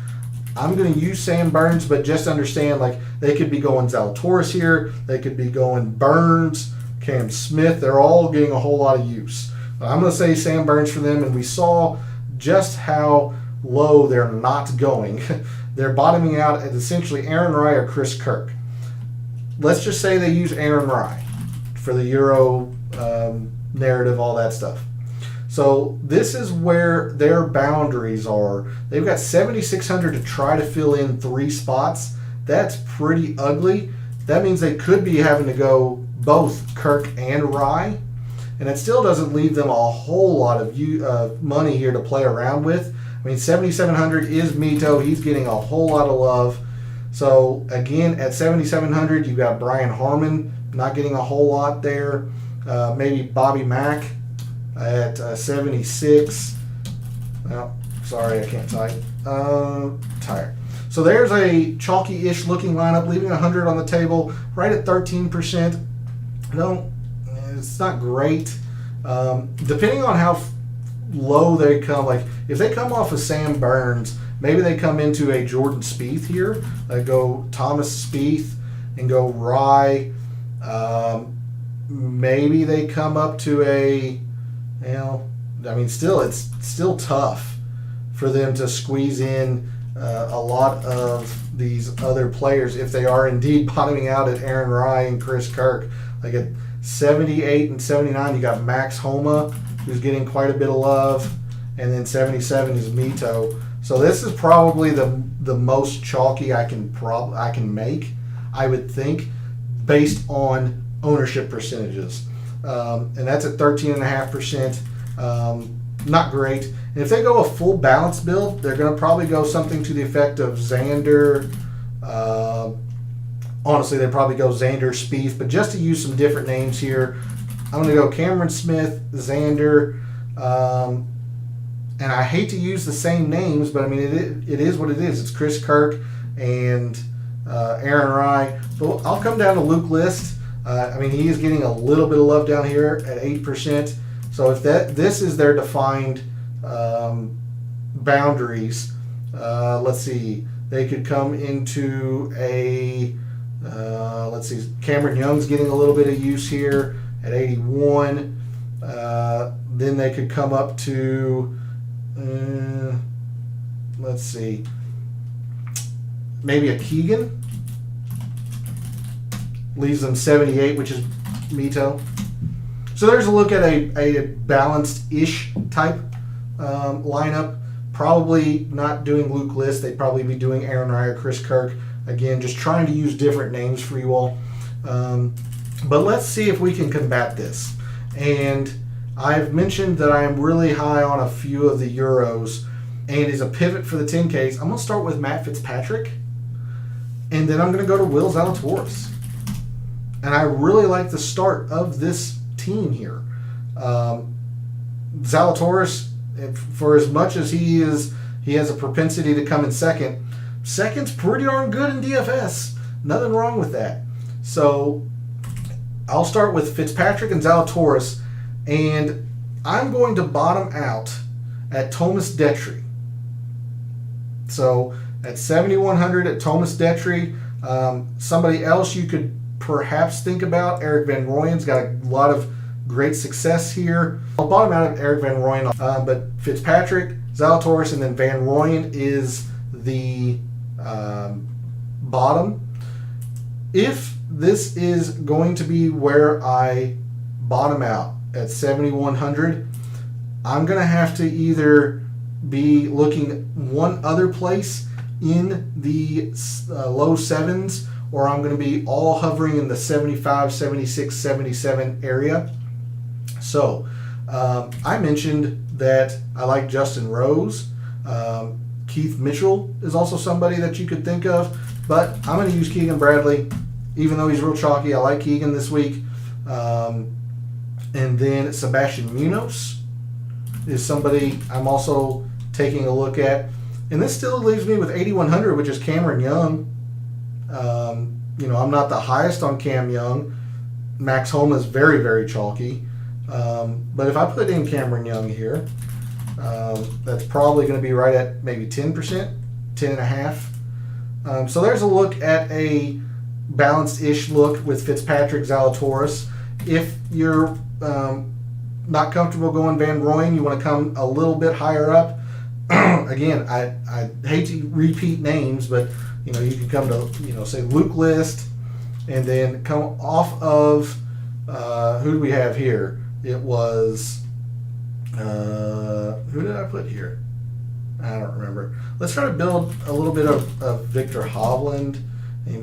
I'm going to use Sam Burns, but just understand, like, they could be going Zalatoris here, they could be going Burns, Cam Smith. They're all getting a whole lot of use. But I'm going to say Sam Burns for them, and we saw just how low they're not going. They're bottoming out at essentially Aaron Rai or Chris Kirk. Let's just say they use Aaron Rai for the Euro narrative, all that stuff. So this is where their boundaries are. They've got 7,600 to try to fill in 3 spots. That's pretty ugly. That means they could be having to go both Kirk and Rai, and it still doesn't leave them a whole lot of money here to play around with. I mean, 7,700 is Mito. He's getting a whole lot of love. So again, at 7,700, you've got Brian Harmon not getting a whole lot there. Maybe Bobby Mack at 76. Oh, sorry, I can't type. Tired. So there's a chalky-ish looking lineup, leaving 100 on the table, right at 13%. No, it's not great. Depending on how low they come, like if they come off of Sam Burns, maybe they come into a Jordan Spieth here. They go Thomas Spieth and go Rai. Maybe they come up to a, it's still tough for them to squeeze in a lot of these other players if they are indeed bottoming out at Aaron Rai and Chris Kirk. Like at 78 and 79, you got Max Homa, who's getting quite a bit of love, and then 77 is Mito. So this is probably the most chalky I can make, I would think, based on ownership percentages, and that's at 13.5%. Not great. And if they go a full balance build, they're going to probably go something to the effect of Xander. Honestly, they'd probably go Xander, Spieth, but just to use some different names here, I'm going to go Cameron Smith, Xander, and I hate to use the same names, but I mean it is what it is. It's Chris Kirk and Aaron Rai. But I'll come down to Luke List. He is getting a little bit of love down here at 8%. So if this is their defined boundaries, let's see, they could come into a, Cameron Young's getting a little bit of use here at 81. Then they could come up to, maybe a Keegan. Leaves them 78, which is Mito. So there's a look at a balanced-ish type lineup. Probably not doing Luke List. They'd probably be doing Aaron Rai or Chris Kirk. Again, just trying to use different names for you all. But let's see if we can combat this. And I've mentioned that I am really high on a few of the Euros. And as a pivot for the 10Ks, I'm going to start with Matt Fitzpatrick. And then I'm going to go to Will Zalatoris. And I really like the start of this team here. Zalatoris, for as much as he has a propensity to come in second, second's pretty darn good in DFS. Nothing wrong with that. So I'll start with Fitzpatrick and Zalatoris, and I'm going to bottom out at Thomas Detry. So at 7,100 at Thomas Detry, somebody else you could perhaps think about, Eric Van Rooyen's got a lot of great success here. I'll bottom out of Eric Van Rooyen, but Fitzpatrick, Zalatoris, and then Van Rooyen is the bottom. If this is going to be where I bottom out at 7,100, I'm going to have to either be looking one other place in the low sevens, or I'm going to be all hovering in the 75, 76, 77 area. So I mentioned that I like Justin Rose. Keith Mitchell is also somebody that you could think of, but I'm going to use Keegan Bradley, even though he's real chalky. I like Keegan this week. And then Sebastian Munoz is somebody I'm also taking a look at. And this still leaves me with 8,100, which is Cameron Young. I'm not the highest on Cam Young. Max Homa is very, very chalky. But if I put in Cameron Young here, that's probably going to be right at maybe 10%, 10.5. So there's a look at a balanced-ish look with Fitzpatrick, Zalatoris. If you're not comfortable going Van Rooyen, you want to come a little bit higher up. Again, I hate to repeat names, but you can come to say Luke List, and then come off of who do we have here? It was who did I put here? I don't remember. Let's try to build a little bit of Victor Hovland, and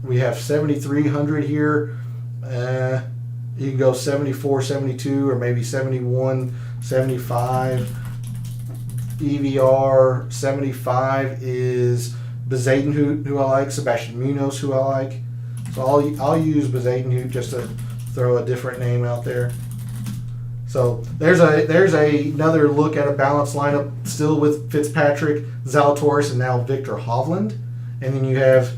we have 7,300 here. You can go 74, 72, or maybe 71, 75. EVR 75 is Bezadenhout, who I like. Sebastian Munoz, who I like. So I'll use Bezadenhout just to throw a different name out there. So there's another look at a balanced lineup, still with Fitzpatrick, Zalatoris, and now Victor Hovland. And then you have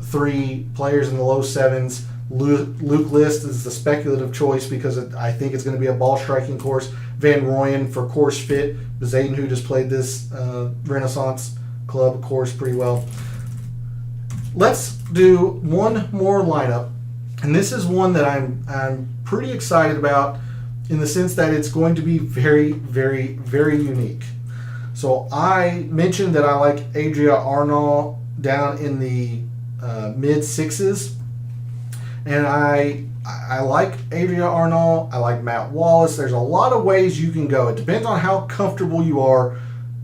3 players in the low sevens. Luke List is the speculative choice because I think it's going to be a ball striking course. Van Rooyen for course fit. Bezadenhout just played this Renaissance Club course pretty well. Let's do one more lineup, and this is one that I'm pretty excited about in the sense that it's going to be very, very, very unique. So I mentioned that I like Adria Arnault down in the mid sixes. And I like Adria Arnault. I like Matt Wallace. There's a lot of ways you can go. It depends on how comfortable you are,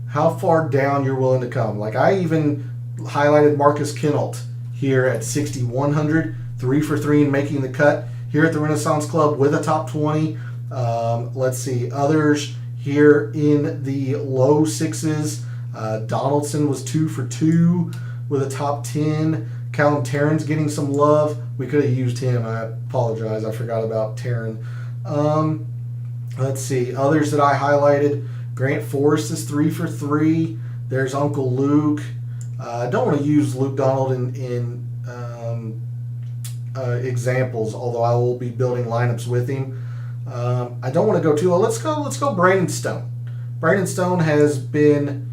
how far down you're willing to come. Like I even highlighted Marcus Kinault here at 6,100, 3 for 3 in making the cut here at the Renaissance Club with a top 20. Let's see, others here in the low sixes. Donaldson was 2 for 2 with a top 10. Callum Tarrant's getting some love. We could have used him. I apologize. I forgot about Tarrant. Let's see. Others that I highlighted. Grant Forrest is 3 for 3. There's Uncle Luke. I don't want to use Luke Donald in examples, although I will be building lineups with him. I don't want to go too low. Let's go Brandon Stone. Brandon Stone has been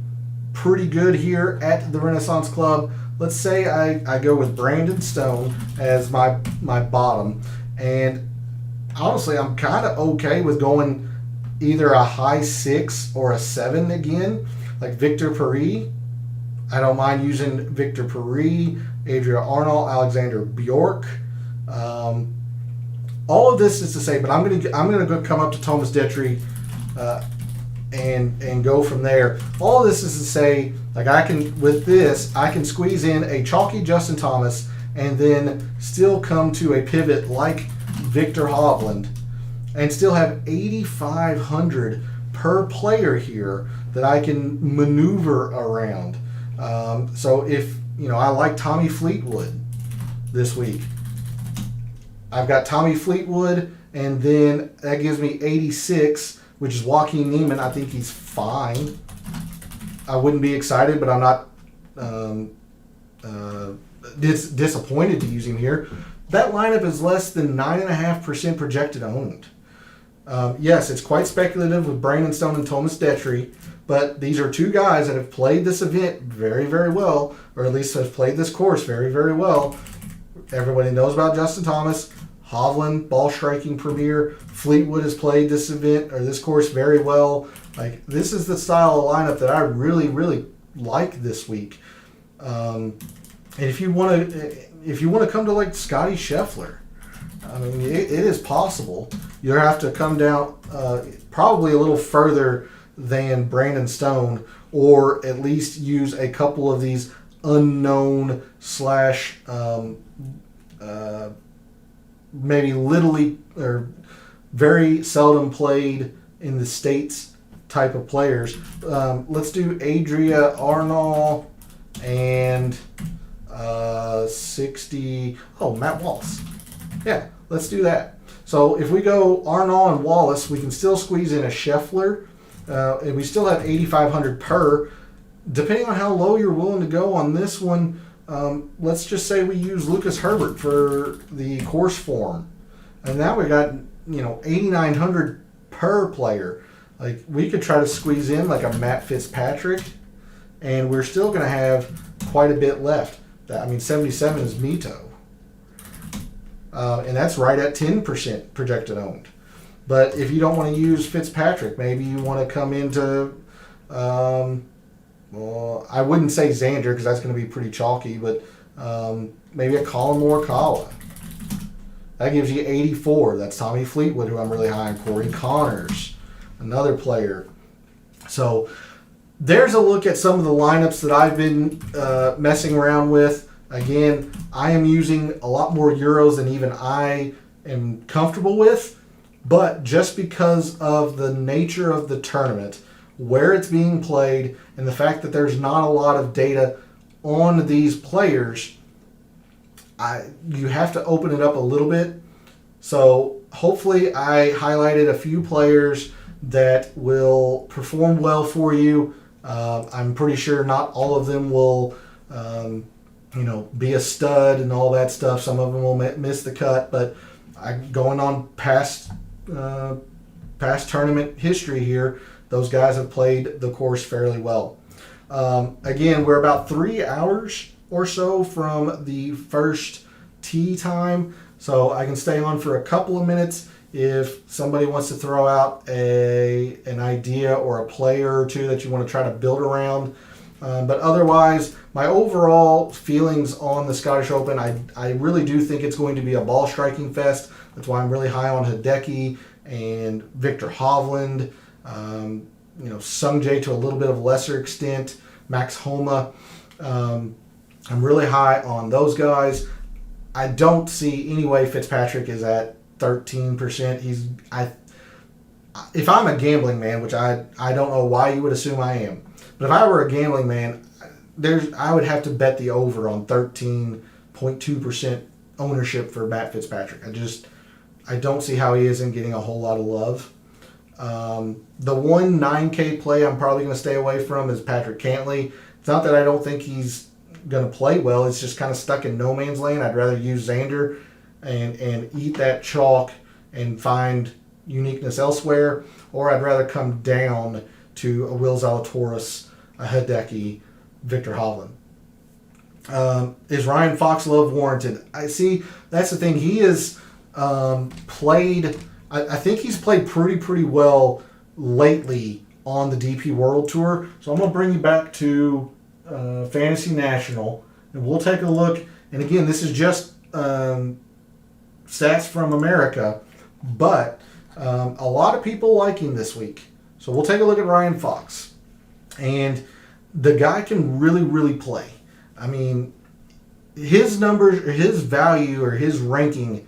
pretty good here at the Renaissance Club. Let's say I go with Brandon Stone as my bottom, and honestly, I'm kind of okay with going either a high 6 or a 7 again, like Victor Paris. I don't mind using Victor Paris, Adria Arnault, Alexander Bjork. All of this is to say, but I'm gonna go come up to Thomas Detry and go from there. All of this is to say, like I can squeeze in a chalky Justin Thomas and then still come to a pivot like Victor Hovland and still have 8,500 per player here that I can maneuver around. So if I like Tommy Fleetwood this week, I've got Tommy Fleetwood, and then that gives me 86, which is Joaquin Niemann. I think he's fine. I wouldn't be excited, but I'm not disappointed to use him here. That lineup is less than 9.5% projected owned. Yes, it's quite speculative with Brandon Stone and Thomas Detry, but these are 2 guys that have played this event very, very well, or at least have played this course very, very well. Everybody knows about Justin Thomas. Hovland, ball striking premier. Fleetwood has played this event or this course very well. Like, this is the style of lineup that I really, really like this week. And if you want to come to like Scotty Scheffler, I mean, it is possible. You'll have to come down probably a little further than Brandon Stone, or at least use a couple of these unknown slash maybe little or very seldom played in the States type of players. Let's do Adria Arnold and 60. Oh, Matt Wallace. Yeah, let's do that. So if we go Arnold and Wallace, we can still squeeze in a Scheffler, and we still have 8,500 per. Depending on how low you're willing to go on this one, let's just say we use Lucas Herbert for the course form, and now we got 8,900 per player. Like, we could try to squeeze in like a Matt Fitzpatrick, and we're still going to have quite a bit left. 77 is Mito. And that's right at 10% projected owned. But if you don't want to use Fitzpatrick, maybe you want to come into, I wouldn't say Xander because that's going to be pretty chalky, but maybe a Colin Morikawa. That gives you 84. That's Tommy Fleetwood, who I'm really high on. Corey Connors, another player. So there's a look at some of the lineups that I've been messing around with. Again, I am using a lot more Euros than even I am comfortable with, but just because of the nature of the tournament, where it's being played, and the fact that there's not a lot of data on these players, you have to open it up a little bit. So hopefully I highlighted a few players that will perform well for you. I'm pretty sure not all of them will be a stud and all that stuff. Some of them will miss the cut, but going on past tournament history here, those guys have played the course fairly well. Again, we're about 3 hours or so from the first tee time, so I can stay on for a couple of minutes if somebody wants to throw out an idea or a player or two that you want to try to build around. But otherwise, my overall feelings on the Scottish Open, I really do think it's going to be a ball striking fest. That's why I'm really high on Hideki and Victor Hovland, Sungjae to a little bit of a lesser extent, Max Homa. I'm really high on those guys. I don't see any way Fitzpatrick is at 13%. If I'm a gambling man, which I don't know why you would assume I am, but if I were a gambling man, I would have to bet the over on 13.2% ownership for Matt Fitzpatrick. I don't see how he isn't getting a whole lot of love. The one 9K play I'm probably going to stay away from is Patrick Cantlay. It's not that I don't think he's going to play well. It's just kind of stuck in no man's land. I'd rather use Xander and eat that chalk and find uniqueness elsewhere, or I'd rather come down to a Will Zalatoris, a Hideki, Victor Hovland. Is Ryan Fox love warranted? I see. That's the thing. He has played. I think he's played pretty well lately on the DP World Tour. So I'm going to bring you back to Fantasy National, and we'll take a look. And again, this is just stats from America, but a lot of people like him this week. So we'll take a look at Ryan Fox. And the guy can really play. I mean, his numbers, or his value, or his ranking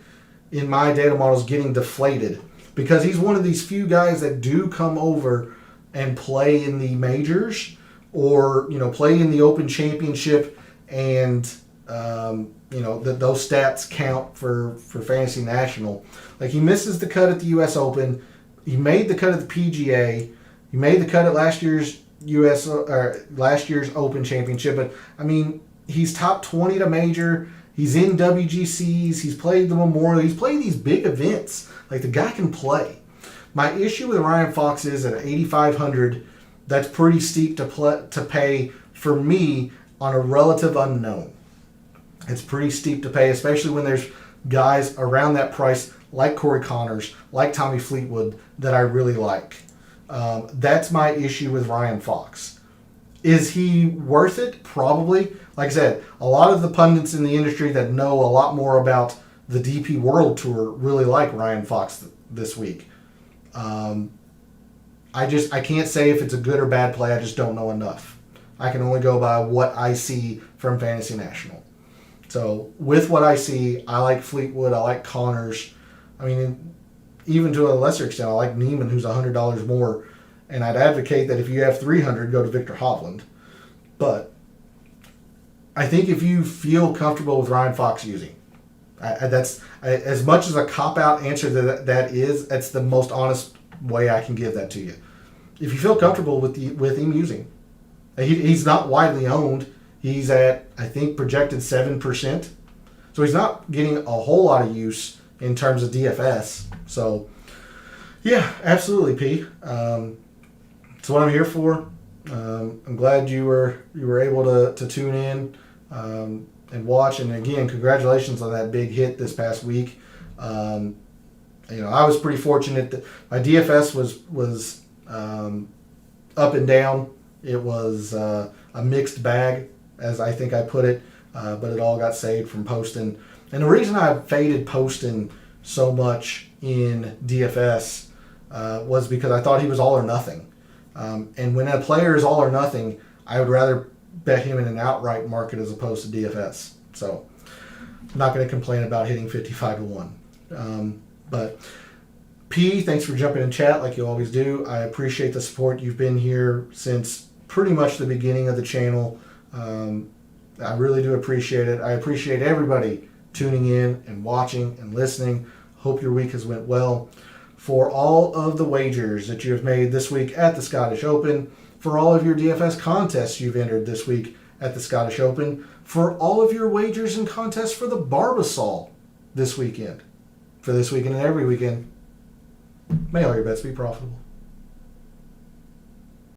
in my data model is getting deflated because he's one of these few guys that do come over and play in the majors or, play in the Open Championship, and, those stats count for Fantasy National. Like, he misses the cut at the U.S. Open. He made the cut at the PGA. He made the cut at last year's Open Championship. But, I mean, he's top 20 at a major. He's in WGCs. He's played the Memorial. He's played these big events. Like, the guy can play. My issue with Ryan Fox is at 8,500, that's pretty steep to pay for me on a relative unknown. It's pretty steep to pay, especially when there's guys around that price, like Corey Connors, like Tommy Fleetwood, that I really like. That's my issue with Ryan Fox. Is he worth it? Probably. Like I said, a lot of the pundits in the industry that know a lot more about the DP World Tour really like Ryan Fox this week. I can't say if it's a good or bad play. I just don't know enough. I can only go by what I see from Fantasy National. So with what I see, I like Fleetwood. I like Connors. I mean, even to a lesser extent, I like Neiman, who's $100 more. And I'd advocate that if you have $300, go to Victor Hovland. But I think if you feel comfortable with Ryan Fox using, that's as much as a cop-out answer that is, that's the most honest way I can give that to you. If you feel comfortable with him using, he's not widely owned. He's at, I think, projected 7%. So he's not getting a whole lot of use in terms of DFS. So, yeah, absolutely, P. That's what I'm here for. I'm glad you were able to tune in and watch. And again, congratulations on that big hit this past week. I was pretty fortunate that my DFS was up and down. It was a mixed bag, as I think I put it, but it all got saved from Poston. And the reason I faded Poston so much in DFS was because I thought he was all or nothing. And when a player is all or nothing, I would rather bet him in an outright market as opposed to DFS. So I'm not going to complain about hitting 55 to 1. But P, thanks for jumping in chat like you always do. I appreciate the support. You've been here since pretty much the beginning of the channel. I really do appreciate it. I appreciate everybody tuning in and watching and listening. Hope your week has went well. For all of the wagers that you have made this week at the Scottish Open, for all of your DFS contests you've entered this week at the Scottish Open, for all of your wagers and contests for the Barbasol this weekend, for this weekend and every weekend, may all your bets be profitable.